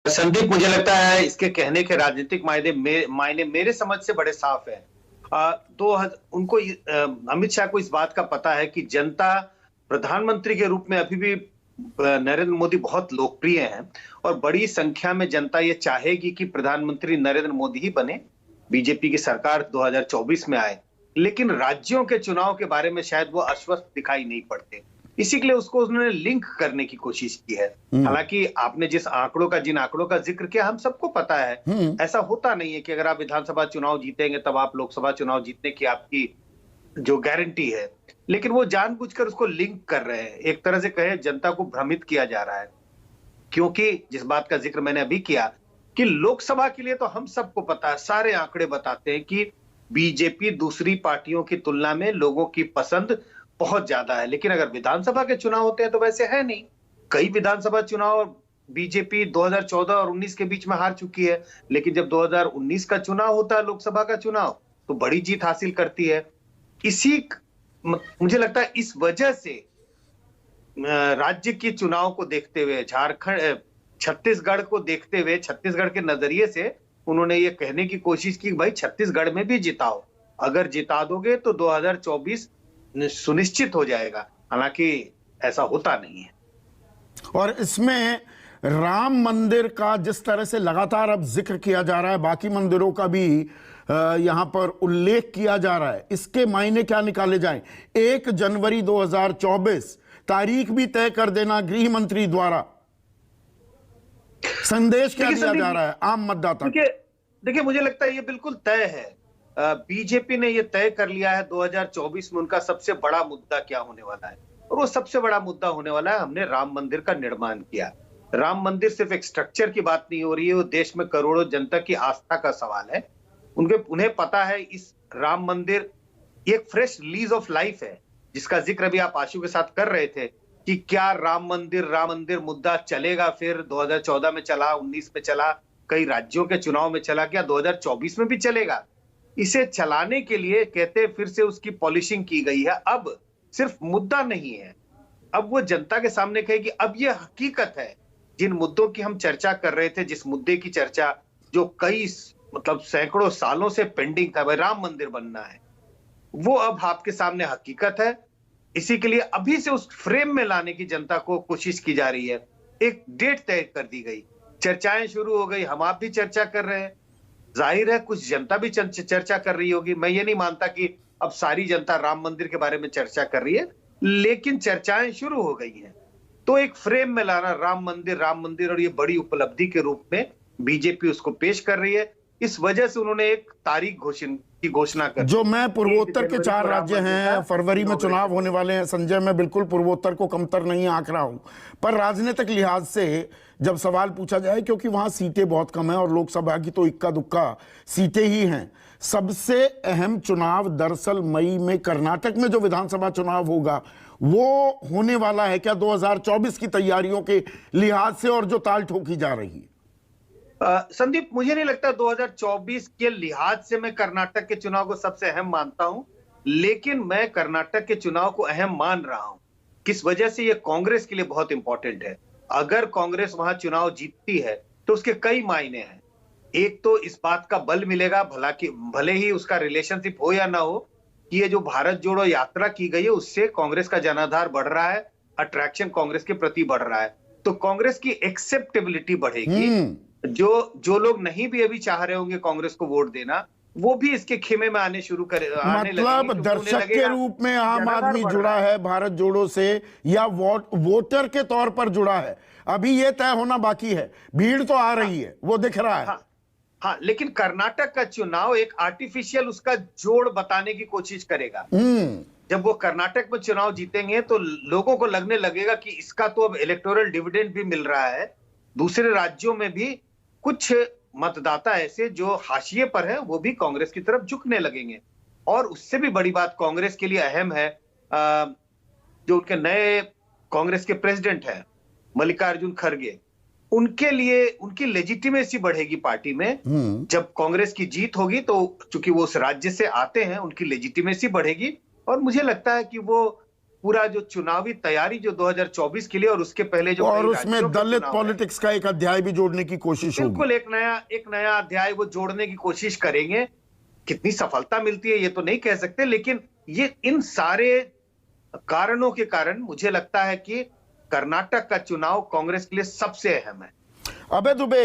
संदीप, मुझे लगता है इसके कहने के राजनीतिक मायने मेरे समझ से बड़े साफ है। उनको अमित शाह को इस बात का पता है कि जनता प्रधानमंत्री के रूप में अभी भी नरेंद्र मोदी बहुत लोकप्रिय हैं और बड़ी संख्या में जनता ये चाहेगी कि प्रधानमंत्री नरेंद्र मोदी ही बने, बीजेपी की सरकार 2024 में आए। लेकिन राज्यों के चुनाव के बारे में शायद वो आश्वस्त दिखाई नहीं पड़ते, इसी के लिए उसको उन्होंने लिंक करने की कोशिश की है। हालांकि आपने जिन आंकड़ों का जिक्र किया, हम सबको पता है ऐसा होता नहीं है कि अगर आप विधानसभा चुनाव जीतेंगे तब आप लोकसभा चुनाव जीतने की आपकी जो गारंटी है, लेकिन वो जानबूझकर उसको लिंक कर रहे हैं। एक तरह से कहे जनता को भ्रमित किया जा रहा है, क्योंकि जिस बात का जिक्र मैंने अभी किया कि लोकसभा के लिए तो हम सबको पता है, सारे आंकड़े बताते हैं कि बीजेपी दूसरी पार्टियों की तुलना में लोगों की पसंद बहुत ज्यादा है। लेकिन अगर विधानसभा के चुनाव होते हैं तो वैसे है नहीं। कई विधानसभा चुनाव बीजेपी 2014 और 19 के बीच में हार चुकी है, लेकिन जब 2019 का चुनाव होता है, लोकसभा का चुनाव, तो बड़ी जीत हासिल करती है। मुझे लगता है इस वजह से राज्य के चुनाव को देखते हुए, छत्तीसगढ़ को देखते हुए, छत्तीसगढ़ के नजरिए से उन्होंने ये कहने की कोशिश की भाई छत्तीसगढ़ में भी जिताओ, अगर जिता दोगे तो 2024 सुनिश्चित हो जाएगा। हालांकि ऐसा होता नहीं है। और इसमें राम मंदिर का जिस तरह से लगातार अब जिक्र किया जा रहा है, बाकी मंदिरों का भी यहां पर उल्लेख किया जा रहा है, इसके मायने क्या निकाले जाएं? 1 जनवरी 2024 तारीख भी तय कर देना गृह मंत्री द्वारा, संदेश क्या दिया जा रहा है आम मतदाता? देखिए, मुझे लगता है ये बिल्कुल तय है। बीजेपी ने ये तय कर लिया है 2024 में उनका सबसे बड़ा मुद्दा क्या होने वाला है, और वो सबसे बड़ा मुद्दा होने वाला है, हमने राम मंदिर का निर्माण किया। राम मंदिर सिर्फ एक स्ट्रक्चर की बात नहीं हो रही है, वो देश में करोड़ों जनता की आस्था का सवाल है। उन्हें पता है इस राम मंदिर एक फ्रेश लीज ऑफ लाइफ है, जिसका जिक्र अभी आप आशु के साथ कर रहे थे कि क्या राम मंदिर मुद्दा चलेगा, फिर 2014 में चला, 19 में चला, कई राज्यों के चुनाव में चला, क्या 2024 में भी चलेगा? इसे चलाने के लिए कहते फिर से उसकी पॉलिशिंग की गई है। अब सिर्फ मुद्दा नहीं है, अब वो जनता के सामने कहे कि अब ये हकीकत है, जिन मुद्दों की हम चर्चा कर रहे थे, जिस मुद्दे की चर्चा जो कई सैकड़ों सालों से पेंडिंग था, भाई राम मंदिर बनना है, वो अब आपके सामने हकीकत है। इसी के लिए अभी से उस फ्रेम में लाने की जनता को कोशिश की जा रही है। एक डेट तय कर दी गई, चर्चाएं शुरू हो गई, हम आप भी चर्चा कर रहे हैं, जाहिर है कुछ जनता भी चर्चा कर रही होगी। मैं ये नहीं मानता कि अब सारी जनता राम मंदिर के बारे में चर्चा कर रही है, लेकिन चर्चाएं शुरू हो गई हैं। तो एक फ्रेम में लाना राम मंदिर और ये बड़ी उपलब्धि के रूप में बीजेपी उसको पेश कर रही है। इस वजह से उन्होंने एक तारीख की घोषणा कर, जो मैं पूर्वोत्तर के 4 राज्य हैं, फरवरी में चुनाव होने वाले हैं। संजय, मैं बिल्कुल पूर्वोत्तर को कमतर नहीं आंक रहा हूं, पर राजनीतिक लिहाज से जब सवाल पूछा जाए, क्योंकि वहां सीटें बहुत कम हैं और लोकसभा की तो इक्का दुक्का सीटें ही हैं, सबसे अहम चुनाव दरअसल मई में कर्नाटक में जो विधानसभा चुनाव होगा वो होने वाला है क्या 2024 की तैयारियों के लिहाज से, और जो ताल ठोकी जा रही है? संदीप, मुझे नहीं लगता 2024 के लिहाज से मैं कर्नाटक के चुनाव को सबसे अहम मानता हूं, लेकिन मैं कर्नाटक के चुनाव को अहम मान रहा हूं। किस वजह से? ये कांग्रेस के लिए बहुत इंपॉर्टेंट है। अगर कांग्रेस वहां चुनाव जीतती है तो उसके कई मायने हैं। एक तो इस बात का बल मिलेगा, भले ही उसका रिलेशनशिप हो या ना हो, कि ये जो भारत जोड़ो यात्रा की गई है उससे कांग्रेस का जनाधार बढ़ रहा है, अट्रैक्शन कांग्रेस के प्रति बढ़ रहा है, तो कांग्रेस की एक्सेप्टेबिलिटी बढ़ेगी। जो लोग नहीं भी अभी चाह रहे होंगे कांग्रेस को वोट देना, वो भी इसके खेमे में आने मतलब दर्शक के रूप में आम आदमी जुड़ा है भारत जोड़ो से, या वोटर के तौर पर जुड़ा है, अभी ये तय होना बाकी है। भीड़ तो आ रही है, वो दिख रहा है। हाँ, लेकिन कर्नाटक का चुनाव एक आर्टिफिशियल उसका जोड़ बताने की कोशिश करेगा। जब वो कर्नाटक में चुनाव जीतेंगे तो लोगों को लगने लगेगा कि इसका तो अब इलेक्टोरल डिविडेंड भी मिल रहा है। दूसरे राज्यों में भी कुछ मतदाता ऐसे जो हाशिए पर है, वो भी कांग्रेस की तरफ झुकने लगेंगे। और उससे भी बड़ी बात कांग्रेस के लिए अहम है, जो उनके नए कांग्रेस के प्रेसिडेंट हैं मल्लिकार्जुन खड़गे, उनके लिए उनकी लेजिटिमेसी बढ़ेगी पार्टी में। जब कांग्रेस की जीत होगी तो चूंकि वो उस राज्य से आते हैं, उनकी लेजिटिमेसी बढ़ेगी, और मुझे लगता है कि वो पूरा जो चुनावी तैयारी जो 2024 के लिए और उसके पहले जो और कई उसमें राज्यों के दलित चुनाव हैं, पॉलिटिक्स का एक अध्याय भी जोड़ने की कोशिश होगी। बिल्कुल एक नया अध्याय वो जोड़ने की कोशिश करेंगे। कितनी सफलता मिलती है ये तो नहीं कह सकते, लेकिन ये इन सारे कारणों के कारण मुझे लगता है कि कर्नाटक का चुनाव कांग्रेस के लिए सबसे अहम है। अबे दुबे